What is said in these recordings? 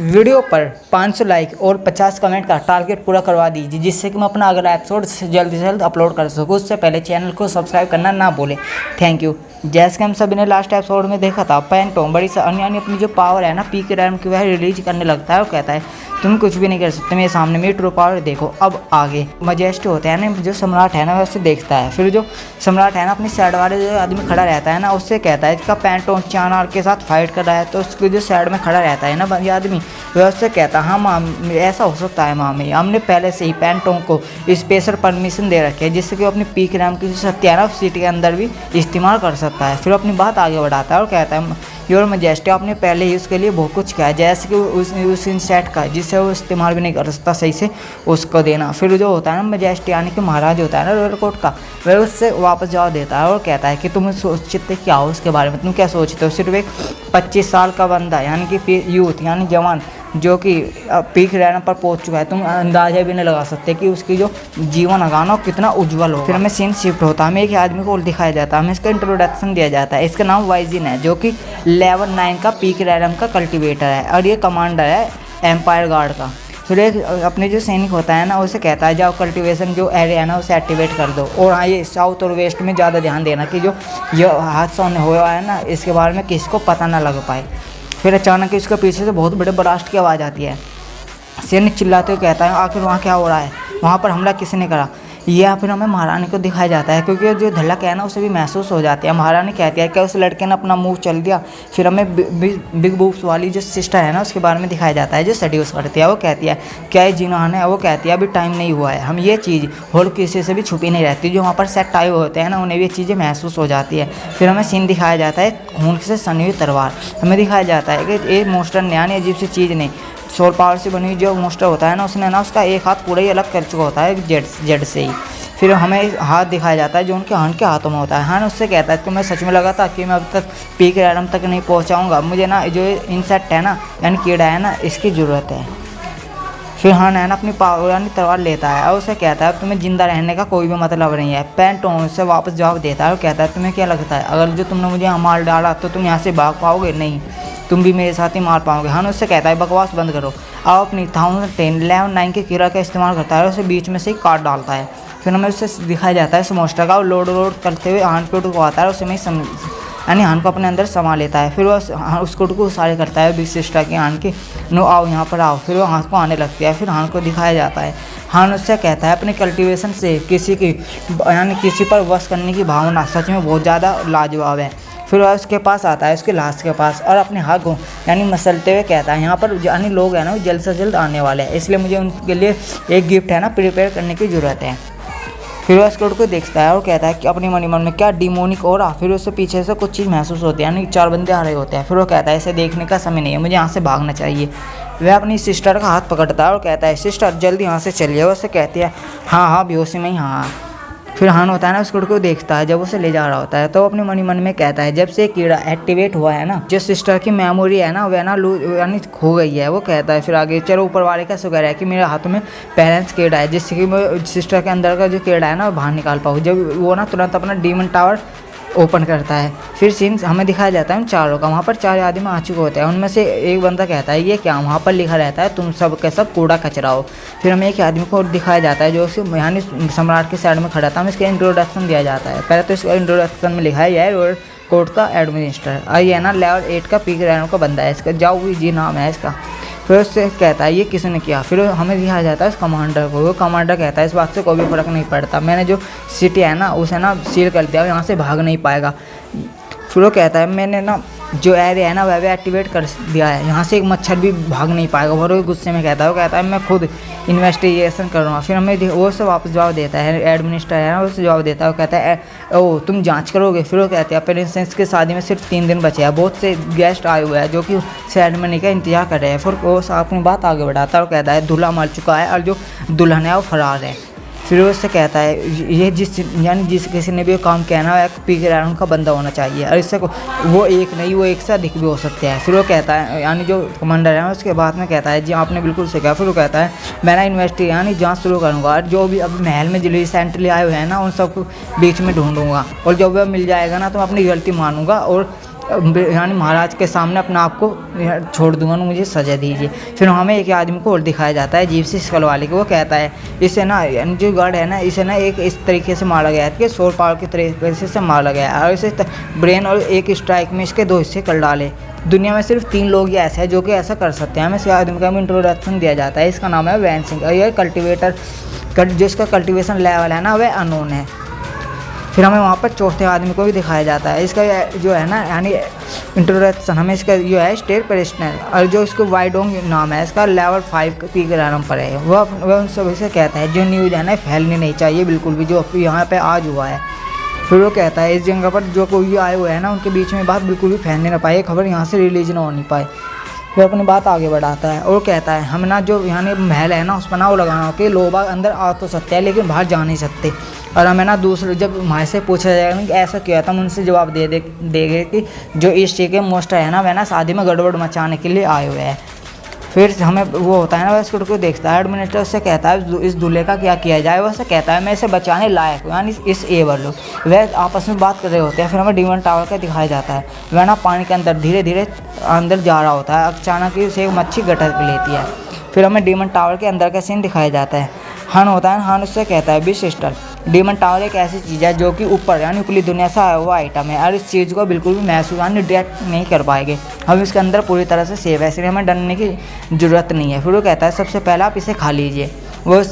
Video पर 500 like और 50 comment का टारगेट पूरा करवा दीजिए, जिससे कि मैं अपना अगला एपिसोड जल्द से जल्द अपलोड कर सकूँ। उससे पहले चैनल को सब्सक्राइब करना ना भूलें। Thank you. जैसे कि हम सभी ने लास्ट एपिसोड में देखा था, पैंटोम बड़ी यानी अपनी जो पावर है ना पीक रैम की, वह रिलीज करने लगता है और कहता है तुम कुछ भी नहीं कर सकते मेरे सामने, मेरी ट्रू पावर देखो। अब आगे मजेस्टी होता है ना, जो सम्राट है ना वैसे देखता है। फिर जो सम्राट है ना अपनी साइड वाले जो आदमी खड़ा रहता है ना, उससे कहता है इसका पैंटोम चानार के साथ फाइट कर रहा है। तो उसके जो साइड में खड़ा रहता है ना ये आदमी, वह उससे कहता है हाँ माम ऐसा हो सकता है मामी, हमने पहले से ही पैंटोम को स्पेशल परमिशन दे रखी है, जिससे कि वो अपनी पीक रैम की जो शक्ति है ना सिटी के अंदर भी इस्तेमाल कर सकता है। फिर अपनी बात आगे बढ़ाता है और कहता है योर मजेस्टी आपने पहले ही उसके लिए बहुत कुछ किया है, जैसे कि उस इंसेट का जिससे वो इस्तेमाल भी नहीं कर सकता सही से, उसको देना। फिर जो होता है ना मजेस्टी यानी कि महाराज होता है ना रॉयल कोर्ट का, वह उससे वापस जवाब देता है और कहता है कि तुम सोचते क्या हो उसके बारे में, तुम क्या सोचते हो। सिर्फ एक 25 साल का बंदा यानी कि यूथ यानी जवान जो कि पीक रैम पर पहुंच चुका है, तुम अंदाजा भी नहीं लगा सकते कि उसकी जो जीवन अगाना कितना उज्जवल हो। फिर हमें सीन शिफ्ट होता है, हमें एक आदमी को दिखाया जाता है, हमें इसका इंट्रोडक्शन दिया जाता है। इसका नाम वाइजिन है, जो कि लेवल 9 का पीक रैम का कल्टिवेटर है और ये कमांडर है एम्पायर गार्ड का। फिर एक अपने जो सैनिक होता है ना उसे कहता है जाओ कल्टीवेशन जो एरिया है ना उसे एक्टिवेट कर दो। और हाँ ये साउथ और वेस्ट में ज़्यादा ध्यान देना कि जो ये हादसा हुआ है ना इसके बारे में किसी को पता ना लग पाए। फिर अचानक इसके पीछे से बहुत बड़े ब्लास्ट की आवाज़ आती है। सैनिक चिल्लाते हुए कहता है आखिर वहाँ क्या हो रहा है, वहाँ पर हमला किसने करा। यह फिर हमें महारानी को दिखाया जाता है, क्योंकि जो धड़क है ना उसे भी महसूस हो जाती है। महारानी कहती है क्या उस लड़के ने अपना मुंह चल दिया। फिर हमें बिग बूब्स वाली जो सिस्टर है ना उसके बारे में दिखाया जाता है, जो सड्यूस करती है। वो कहती है क्या ये जिन्हान है, वो कहती है अभी टाइम नहीं हुआ है। हम ये चीज़ और किसी से भी छुपी नहीं रहती, जो वहाँ पर सेट आए हुए होते हैं ना उन्हें भी ये चीज़ें महसूस हो जाती है। फिर हमें सीन दिखाया जाता है खून से सनी हुई तलवार। हमें दिखाया जाता है कि एक मोस्टर ने यानी अजीब सी चीज़ नहीं, सोल पावर से बनी हुई जो मोस्टर होता है ना उसने ना उसका एक हाथ पूरा ही अलग कर चुका होता है जेड से ही। फिर हमें हाथ दिखाया जाता है जो उनके हाथ के हाथों में होता है। हान उससे कहता है कि मैं सच में लगा था कि मैं अब तक पीक रैम तक नहीं पहुंचाऊंगा, मुझे ना जो इंसेक्ट है ना यानी कीड़ा है ना इसकी ज़रूरत है। फिर हान है ना अपनी पावर यानी तलवार लेता है और उसे कहता है तुम्हें जिंदा रहने का कोई भी मतलब नहीं है। पैंटोम से वापस जवाब देता है और कहता है तुम्हें क्या लगता है अगर जो तुमने मुझे यहाँ मार डाला तो तुम यहाँ से भाग पाओगे, नहीं तुम भी मेरे साथ ही मार पाओगे। हान उससे कहता है बकवास बंद करो। अब अपनी 1011 के कीड़ा का इस्तेमाल करता है और उसे बीच में से ही काट डालता है। फिर हमें उससे दिखाया जाता है उस मोस्टर का, और लोड करते हुए हान को आता है और उसे में यानी हान को अपने अंदर समा लेता है। फिर वह उसको उसारे करता है बिग सिस्टर की हान की नो आओ यहाँ पर आओ। फिर वो हाथ को आने लगती है। फिर हान को दिखाया जाता है, हान उससे कहता है अपने कल्टीवेशन से किसी की यानी किसी पर वश करने की भावना सच में बहुत ज़्यादा लाजवाब है। फिर वह उसके पास आता है उसके लाश के पास और अपने हाथ को यानी मसलते हुए कहता है यहाँ पर यानी लोग हैं ना वो जल्द से जल्द आने वाले हैं, इसलिए मुझे उनके लिए एक गिफ्ट है ना प्रिपेयर करने की ज़रूरत है। फिर वह स्कोड को देखता है और कहता है कि अपनी मन में क्या डिमोनिक हो रहा। फिर उससे पीछे से कुछ चीज़ महसूस होती है यानी 4 बंदे आ रहे होते हैं। फिर वो कहता है इसे देखने का समय नहीं है, मुझे यहाँ से भागना चाहिए। वह अपनी सिस्टर का हाथ पकड़ता है और कहता है सिस्टर जल्दी यहाँ से चलिए। वो उससे कहती है हाँ बेहोशी में ही हाँ। फिर हान होता है ना स्कोड को देखता है जब उसे ले जा रहा होता है, तो वो अपने मन में कहता है जब से कीड़ा एक्टिवेट हुआ है ना जो सिस्टर की मेमोरी है ना वह ना यानी खो गई है। वो कहता है फिर आगे चलो ऊपर वाले का शुक्र है कि मेरे हाथों में बैलेंस कीड़ा है, जिससे कि मैं सिस्टर के अंदर का जो कीड़ा है ना वो बाहर निकाल पाऊँ। जब वो ना तुरंत अपना डीमन टावर ओपन करता है। फिर सीन हमें दिखाया जाता है उन चारों का, वहाँ पर 4 आदमी आ चुके होते हैं। उनमें से एक बंदा कहता है ये क्या, वहाँ पर लिखा रहता है तुम सब के सब कूड़ा कचरा हो। फिर हमें एक आदमी को दिखाया जाता है जो यानी सम्राट के साइड में खड़ा था, हमें इसका इंट्रोडक्शन दिया जाता है। पहले तो इसका इंट्रोडक्शन में लिखा है रॉयल कोर्ट का एडमिनिस्टर और ये ना लेवल 8 का पीक रैम का बंदा है, इसका जाओ जी नाम है इसका। फिर उससे कहता है ये किसने किया। फिर हमें दिखाया जाता है उस कमांडर को। वो कमांडर कहता है इस बात से कोई भी फ़र्क नहीं पड़ता, मैंने जो सिटी है ना उसे ना सील कर दिया, यहाँ से भाग नहीं पाएगा। फिर वो कहता है मैंने ना जो एरिया है ना वह भी एक्टिवेट कर दिया है, यहाँ से एक मच्छर भी भाग नहीं पाएगा। और वो गुस्से में कहता है, वो कहता है मैं खुद इन्वेस्टिगेशन करूँगा। फिर हमें वो से वापस जवाब देता है एडमिनिस्टर है ना उससे जवाब देता है। वो कहता है ओ तुम जांच करोगे। फिर वो कहते हैं प्रिंसेस की शादी में सिर्फ 3 दिन बचे हैं, बहुत से गेस्ट आए हुए हैं जो कि सेरेमनी का इंतजार कर रहे हैं। फिर वो अपनी बात आगे बढ़ाता है और कहता है दूल्हा मर चुका है और जो दुल्हन है वो फरार है। फिर वो उससे कहता है ये जिस किसी ने भी काम किया ना एक पीक रैम का बंदा होना चाहिए और इससे वो एक नहीं वो एक से अधिक भी हो सकते हैं। फिर वो कहता है यानी जो कमांडर है उसके बाद में कहता है जी आपने बिल्कुल सही कहा। फिर वो कहता है मैं ना इन्वेस्टी यानी जांच शुरू करूँगा, जो भी अब महल में जो रिसेंटली आए हुए हैं ना उन सबको बीच में ढूंढूंगा और जब वह मिल जाएगा ना तो मैं अपनी गलती मानूंगा और यानी महाराज के सामने अपने आप को छोड़ दूंगा, मुझे सजा दीजिए। फिर हमें एक आदमी को और दिखाया जाता है अजीब सी शक्ल वाले को। वो कहता है इसे ना, जो गार्ड है ना, इसे ना एक इस तरीके से मारा गया है कि सोल पावर के तरीके से मारा गया है और इसे ब्रेन और एक स्ट्राइक में इसके 2 हिस्से कर डाले। दुनिया में सिर्फ 3 लोग ही ऐसे हैं जो कि ऐसा कर सकते हैं। हमें इस आदमी का भी इंट्रोडक्शन दिया जाता है। इसका नाम है वैन सिंह और यह कल्टिवेटर जिसका कल्टिवेशन लेवल है ना वह अननोन है। फिर हमें वहाँ पर चौथे आदमी को भी दिखाया जाता है। इसका जो है ना यानी इंट्रोडक्शन हमें इसका जो है स्टेट प्रेसिडेंट और जो इसको वाइडोंग नाम है, इसका लेवल 5 पी के नंबर है। वह उन सभी से कहता है जो न्यूज़ है ना फैलनी नहीं चाहिए बिल्कुल भी, जो यहाँ पे आज हुआ है। फिर वो कहता है इस जगह पर जो कोई भी आए हुए हैं ना उनके बीच में बात बिल्कुल भी फैलने ना पाए, खबर यहाँ से रिलीज ना हो नहीं पाए। फिर अपनी बात आगे बढ़ाता है और कहता है हमें ना जो यहाँ महल है ना उस पर ना वो लगाना हो कि लोग बाग अंदर आ तो सकते हैं लेकिन बाहर जा नहीं सकते। और हमें ना दूसरे जब वहाँ से पूछा जाएगा कि ऐसा क्यों है तो हम उनसे जवाब देंगे कि जो इस चीज़ के मोस्टर है ना वह ना शादी में गड़बड़ मचाने के लिए आए हुए हैं। फिर हमें वो होता है ना वह इसको को देखता है, एडमिनिस्ट्रेटर उससे कहता है इस दूल्हे का क्या किया जाए। वह से कहता है मैं इसे बचाने लायक हूँ, यानी इस एवर लो। वह आपस में बात कर रहे होते हैं। फिर हमें डीमन टावर का दिखाया जाता है। वह ना पानी के अंदर धीरे धीरे अंदर जा रहा होता है, अचानक ही उसे एक मच्छी गटक लेती है। फिर हमें डीमन टावर के अंदर का सीन दिखाया जाता है। हन होता है, हन उससे कहता है बी सिस्टर डीमन टावर एक ऐसी चीज़ है जो कि ऊपर यानी ऊपरी दुनिया से आया हुआ आइटम है और इस चीज़ को बिल्कुल भी महसूस यानी डिटेक्ट नहीं कर पाएंगे। हम इसके अंदर पूरी तरह से सेफ है, इसलिए हमें डरने की ज़रूरत नहीं है। फिर वो कहता है सबसे पहले आप इसे खा लीजिए। वो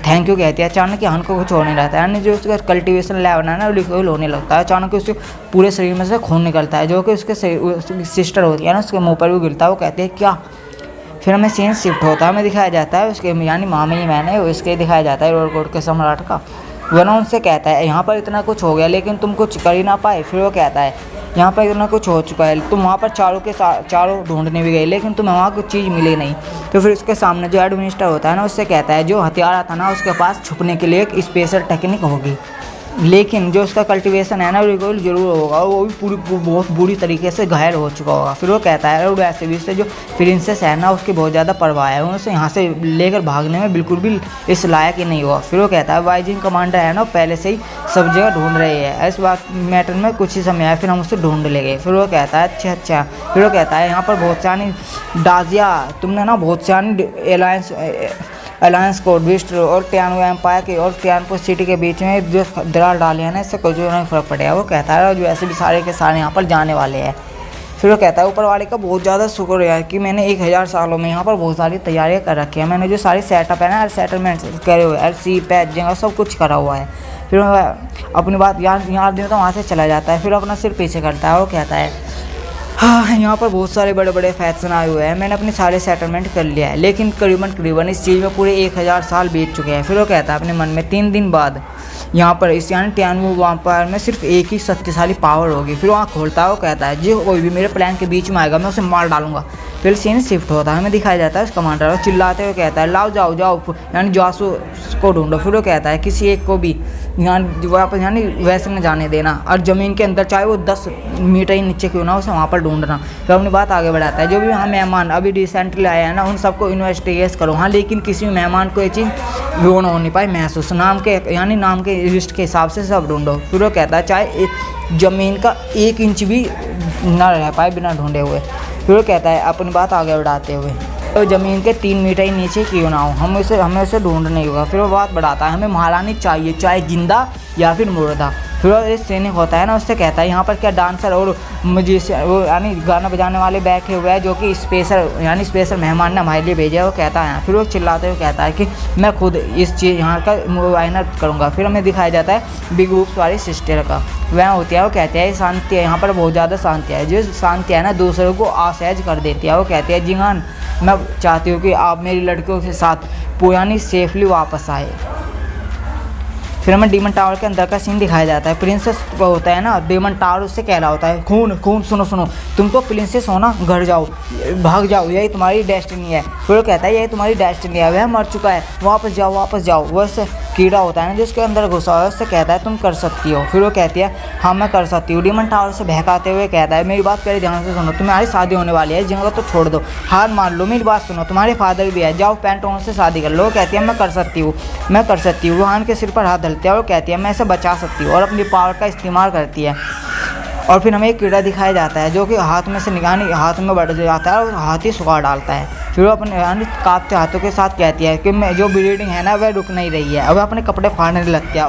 थैंक यू कहती है। अचानक हन को कुछ होने लगता है, यानी जो उसका कल्टिवेशन लेवल है ना लिक्विड होने लगता है। अचानक उसके पूरे शरीर में से खून निकलता है जो कि उसके सिस्टर होती है ना उसके मुँह पर भी गिरता है। वो कहते हैं क्या। फिर हमें सीन शिफ्ट होता है, हमें दिखाया जाता है उसके यानी मामी मैंने उसके दिखाया जाता है रोडकोट के सम्राट का। वह ना उनसे कहता है यहाँ पर इतना कुछ हो गया लेकिन तुम कुछ कर ही ना पाए। फिर वो कहता है यहाँ पर इतना कुछ हो चुका है, तुम वहाँ पर चारों ढूंढने भी गए लेकिन तुम्हें वहाँ कुछ चीज़ मिली नहीं। तो फिर उसके सामने जो एडमिनिस्टर होता है ना उससे कहता है जो हथियार था ना उसके पास छुपने के लिए एक स्पेशल टेक्निक होगी, लेकिन जो उसका कल्टीवेशन है ना रिकॉल जरूर होगा, वो भी पूरी बहुत बुरी तरीके से घायल हो चुका होगा। फिर वो कहता है और वैसे भी उससे जो प्रिंसेस है ना उसकी बहुत ज़्यादा परवाह है, उनसे यहाँ से लेकर भागने में बिल्कुल भी इस लायक ही नहीं हुआ। फिर वो कहता है वाइजिंग कमांडर है ना पहले से ही सब जगह ढूंढ रहे हैं, इस बात मैटर में कुछ ही समय है, फिर हम उससे ढूंढ लेंगे। फिर वो कहता है अच्छा। फिर वो कहता है यहाँ पर बहुत सारी डाजिया तुमने ना बहुत सारी अलायंस को विस्ट और टियानो एम्पायर के और टियानपो सिटी के बीच में जो दरार डाले हैं ना इससे कोई जो नहीं फर्क पड़ेगा। वो कहता है जो ऐसे भी सारे के सारे यहाँ पर जाने वाले हैं। फिर वो कहता है ऊपर वाले का बहुत ज़्यादा शुक्र है कि मैंने 1000 सालों में यहाँ पर बहुत सारी तैयारियाँ कर रखी है। मैंने जो सारी सेटअप है ना सेटलमेंट करे हुए हैं, सी पैच जगह सब कुछ करा हुआ है। फिर अपनी बात यहाँ दिन तो वहाँ से चला जाता है। फिर अपना सिर पीछे करता है। वो कहता है हाँ यहाँ पर बहुत सारे बड़े बड़े फैक्शन आए हुए हैं, मैंने अपने सारे सेटलमेंट कर लिया है लेकिन करीबन इस चीज़ में पूरे 1000 साल बीत चुके हैं। फिर वो कहता है अपने मन में 3 दिन बाद यहाँ पर इस यानी टियानो वाम्पायर में सिर्फ एक ही शक्तिशाली पावर होगी। फिर वहाँ खोलता है। वो कहता है जो कोई भी मेरे प्लान के बीच में आएगा मैं उसे मार डालूंगा। फिर सीन शिफ्ट होता है, हमें दिखाया जाता है उस कमांडर को चिल्लाते हुए कहता है लाओ जाओ यानी जासूस को ढूंढो। फिर वो कहता है किसी एक को भी यहाँ वापस यानी वैसे न जाने देना और ज़मीन के अंदर चाहे वो 10 मीटर ही नीचे क्यों ना उसे वहाँ पर ढूंढना। फिर अपनी बात आगे बढ़ाता है जो भी वहाँ मेहमान अभी रिसेंटली आए हैं ना उन सबको इन्वेस्टिगेट करो। हाँ लेकिन किसी भी मेहमान को ये चीज़ वो ना हो नहीं पाए महसूस, नाम के लिस्ट के हिसाब से सब ढूंढो। फिर वो कहता है चाहे ज़मीन का 1 इंच भी ना रह पाए बिना ढूंढे हुए। फिर वो कहता है अपनी बात आगे बढ़ाते हुए तो ज़मीन के 3 मीटर ही नीचे क्यों ना हो हमें उसे ढूंढ नहीं होगा। फिर वो बात बढ़ाता है हमें महारानी चाहिए चाहे जिंदा या फिर मुर्दा। फिर वो एक सैनिक होता है ना उससे कहता है यहाँ पर क्या डांसर और म्यूजिशियन वो यानी गाना बजाने वाले बैठे हुए हैं जो कि स्पेशल मेहमान ने हमारे लिए भेजा है। वो कहता है फिर वो चिल्लाते हुए कहता है कि मैं खुद इस चीज़ यहाँ का मुआयना करूँगा। फिर हमें दिखाया जाता है बिग रूप्स वाली सिस्टर का वह होती है। वो कहते हैं शांति है यहाँ पर बहुत ज़्यादा शांति है, जो शांति है ना दूसरों को असहज कर देती है। वो कहते हैं जी हाँ मैं चाहती हूँ कि आप मेरी लड़कियों के साथ पुरानी सेफली वापस आए। फिर हमें डीमन टावर के अंदर का सीन दिखाया जाता है। प्रिंसेस को होता है ना डीमन टावर उससे कह रहा होता है खून सुनो तुम तो प्रिंसेस हो ना, घर जाओ भाग जाओ यही तुम्हारी डेस्टिनी है। फिर वो कहता है यही तुम्हारी डेस्टिनी है, वह मर चुका है वापस जाओ। वह कीड़ा होता है ना जिसके अंदर घुसा हुआ है उससे कहता है तुम कर सकती हो। फिर वो कहती है हाँ मैं कर सकती हूँ। डीमन टावर से बहकाते हुए कहता है मेरी बात पहले ध्यान से सुनो, तुम्हारी शादी होने वाली है जगह तो छोड़ दो, हार मान लो, मेरी बात सुनो, तुम्हारे फादर भी है, जाओ पेंटोन से शादी कर लो। वो कहती है मैं कर सकती हूँ। वहान के सिर पर हाथ धरती है और कहती है मैं इसे बचा सकती हूँ और अपनी पावर का इस्तेमाल करती है। और फिर हमें एक कीड़ा दिखाया जाता है जो कि हाथ में से निकाल हाथ में बढ़ जाता है और हाथ ही सुखा डालता है। फिर वो अपने कांपते हाथों के साथ कहती है कि मैं जो ब्लीडिंग है ना वह रुक नहीं रही है। अब अपने कपड़े फाड़ने लगती है।